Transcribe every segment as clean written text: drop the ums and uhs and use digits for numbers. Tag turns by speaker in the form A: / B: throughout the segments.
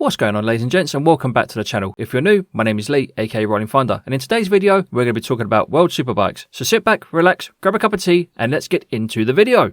A: What's going on, ladies and gents, and welcome back to the channel. If you're new, my name is Lee, aka Rollin Thunder, and in today's video we're going to be talking about World Superbikes. So sit back, relax, grab a cup of tea, and let's get into the video.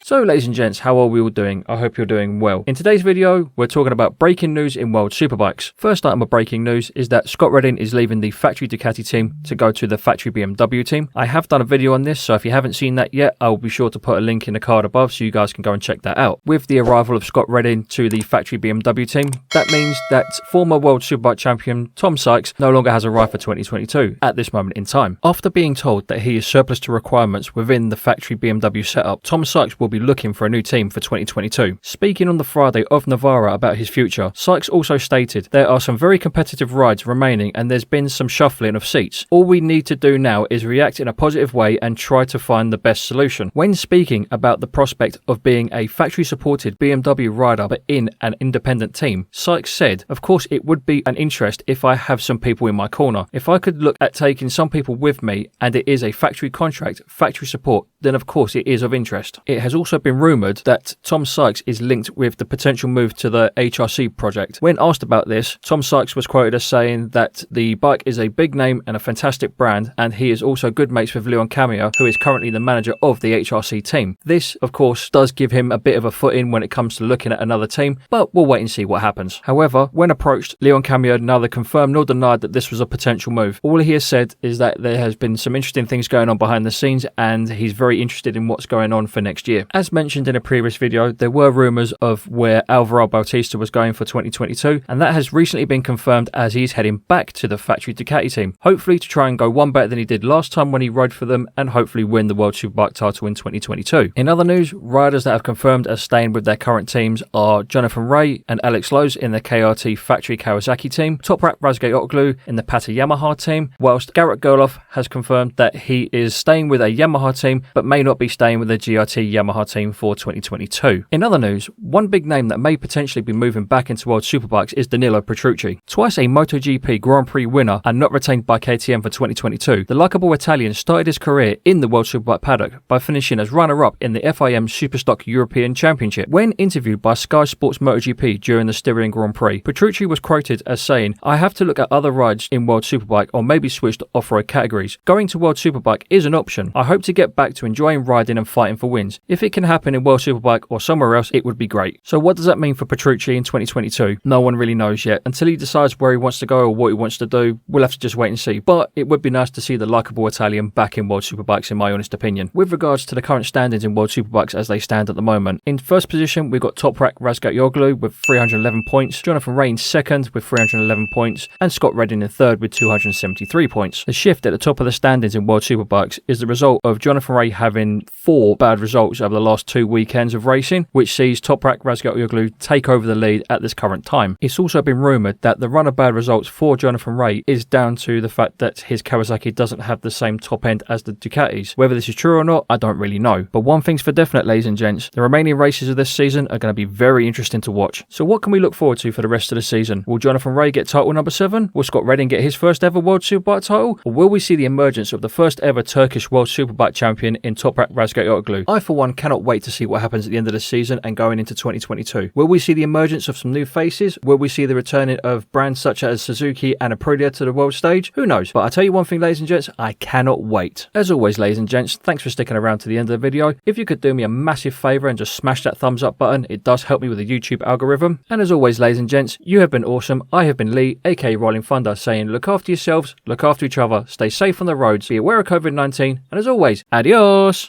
A: So ladies and gents, how are we all doing? I hope you're doing well. In today's video, we're talking about breaking news in World Superbikes. First item of breaking news is that Scott Redding is leaving the factory Ducati team to go to the factory BMW team. I have done a video on this, so if you haven't seen that yet, I'll be sure to put a link in the card above so you guys can go and check that out. With the arrival of Scott Redding to the factory BMW team, that means that former World Superbike champion Tom Sykes no longer has a ride for 2022 at this moment in time. After being told that he is surplus to requirements within the factory BMW setup, Tom Sykes will be looking for a new team for 2022. Speaking on the Friday of Navarra about his future, Sykes also stated there are some very competitive rides remaining and there's been some shuffling of seats. All we need to do now is react in a positive way and try to find the best solution. When speaking about the prospect of being a factory supported BMW rider but in an independent team, Sykes said, of course it would be an interest if I have some people in my corner. If I could look at taking some people with me and it is a factory contract, factory support, then of course it is of interest. It has also been rumoured that Tom Sykes is linked with the potential move to the HRC project. When asked about this, Tom Sykes was quoted as saying that the bike is a big name and a fantastic brand, and he is also good mates with Leon Camio, who is currently the manager of the HRC team. This, of course, does give him a bit of a foot in when it comes to looking at another team, but we'll wait and see what happens. However, when approached, Leon Camio neither confirmed nor denied that this was a potential move. All he has said is that there has been some interesting things going on behind the scenes, and he's very interested in what's going on for next year. As mentioned in a previous video, there were rumours of where Alvaro Bautista was going for 2022, and that has recently been confirmed as he's heading back to the factory Ducati team, hopefully to try and go one better than he did last time when he rode for them and hopefully win the World Superbike title in 2022. In other news, riders that have confirmed as staying with their current teams are Jonathan Rea and Alex Lowes in the KRT factory Kawasaki team, Toprak Razgatoglu in the Pata Yamaha team, whilst Garrett Gerloff has confirmed that he is staying with a Yamaha team but may not be staying with the GRT Yamaha team for 2022. In other news, one big name that may potentially be moving back into World Superbikes is Danilo Petrucci. Twice a MotoGP Grand Prix winner and not retained by KTM for 2022, the likeable Italian started his career in the World Superbike paddock by finishing as runner-up in the FIM Superstock European Championship. When interviewed by Sky Sports MotoGP during the Styrian Grand Prix, Petrucci was quoted as saying, "I have to look at other rides in World Superbike or maybe switch to off-road categories. Going to World Superbike is an option. I hope to get back to enjoying riding and fighting for wins. If it can happen in World Superbike or somewhere else, it would be great." So what does that mean for Petrucci in 2022? No one really knows yet. Until he decides where he wants to go or what he wants to do, we'll have to just wait and see. But it would be nice to see the likeable Italian back in World Superbikes, in my honest opinion. With regards to the current standings in World Superbikes as they stand at the moment, in first position we've got Toprak Razgatoglu with 311 points, Jonathan Rea in second with 311 points, and Scott Redding in third with 273 points. The shift at the top of the standings in World Superbikes is the result of Jonathan Rea having 4 bad results over the last 2 weekends of racing, which sees Toprak Razgatoglu take over the lead at this current time. It's also been rumoured that the run of bad results for Jonathan Rea is down to the fact that his Kawasaki doesn't have the same top end as the Ducatis. Whether this is true or not, I don't really know. But one thing's for definite, ladies and gents, the remaining races of this season are going to be very interesting to watch. So what can we look forward to for the rest of the season? Will Jonathan Rea get title number 7? Will Scott Redding get his first ever World Superbike title? Or will we see the emergence of the first ever Turkish World Superbike champion in Toprak Razgatoglu? I for one cannot wait to see what happens at the end of the season and going into 2022. Will we see the emergence of some new faces? Will we see the returning of brands such as Suzuki and Aprilia to the world stage? Who knows? But I tell you one thing, ladies and gents, I cannot wait. As always, ladies and gents, thanks for sticking around to the end of the video. If you could do me a massive favour and just smash that thumbs up button, it does help me with the YouTube algorithm. And as always, ladies and gents, you have been awesome. I have been Lee, aka Rollin Thunder, saying look after yourselves, look after each other, stay safe on the roads, be aware of COVID-19, and as always, adios!